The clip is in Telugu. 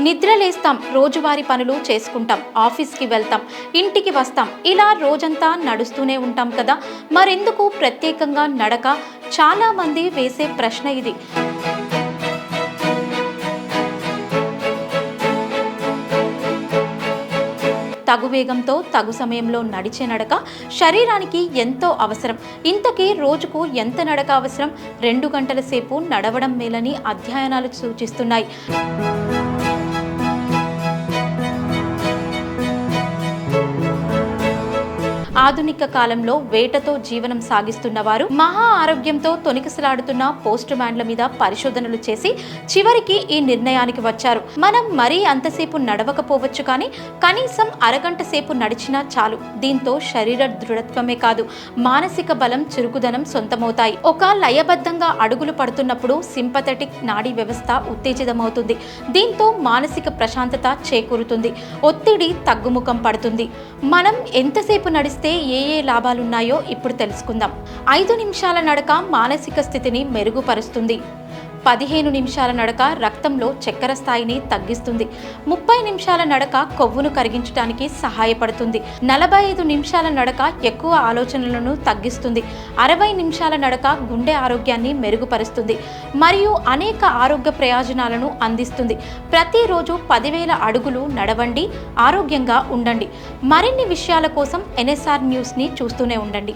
నిద్రలేస్తాం, రోజువారీ పనులు చేసుకుంటాం, ఆఫీస్కి వెళ్తాం, ఇంటికి వస్తాం, ఇలా రోజంతా నడుస్తూనే ఉంటాం కదా. మరెందుకు ప్రత్యేకంగా నడక? చాలా మంది వేసే ప్రశ్న ఇది. తగు వేగంతో తగు సమయంలో నడిచే నడక శరీరానికి ఎంతో అవసరం. ఇంతకీ రోజుకు ఎంత నడక అవసరం? 2 గంటల సేపు నడవడం మేలని అధ్యయనాలు సూచిస్తున్నాయి. ఆధునిక కాలంలో వేటతో జీవనం సాగిస్తున్న వారు, మహా ఆరోగ్యంతో తొణికిసలాడుతున్న పోస్ట్ మ్యాన్ల మీద పరిశోధనలు చేసి చివరికి ఈ నిర్ణయానికి వచ్చారు. మనం మరీ అంతసేపు నడవకపోవచ్చు, కానీ కనీసం అరగంట సేపు నడిచినా చాలు. దీంతో శరీర దృఢత్వమే కాదు, మానసిక బలం, చురుకుదనం సొంతమవుతాయి. ఒక లయబద్ధంగా అడుగులు పడుతున్నప్పుడు సింపథెటిక్ నాడీ వ్యవస్థ ఉత్తేజితమవుతుంది. దీంతో మానసిక ప్రశాంతత చేకూరుతుంది, ఒత్తిడి తగ్గుముఖం పడుతుంది. మనం ఎంతసేపు నడిస్తే ఏ లాభాలున్నాయో ఇప్పుడు తెలుసుకుందాం. 5 నిమిషాల నడక మానసిక స్థితిని మెరుగుపరుస్తుంది. 15 నిమిషాల నడక రక్తంలో చక్కెర స్థాయిని తగ్గిస్తుంది. 30 నిమిషాల నడక కొవ్వును కరిగించడానికి సహాయపడుతుంది. 45 నిమిషాల నడక ఎక్కువ ఆలోచనలను తగ్గిస్తుంది. 60 నిమిషాల నడక గుండె ఆరోగ్యాన్ని మెరుగుపరుస్తుంది మరియు అనేక ఆరోగ్య ప్రయోజనాలను అందిస్తుంది. ప్రతిరోజు 10,000 అడుగులు నడవండి, ఆరోగ్యంగా ఉండండి. మరిన్ని విషయాల కోసం NSR న్యూస్ని చూస్తూనే ఉండండి.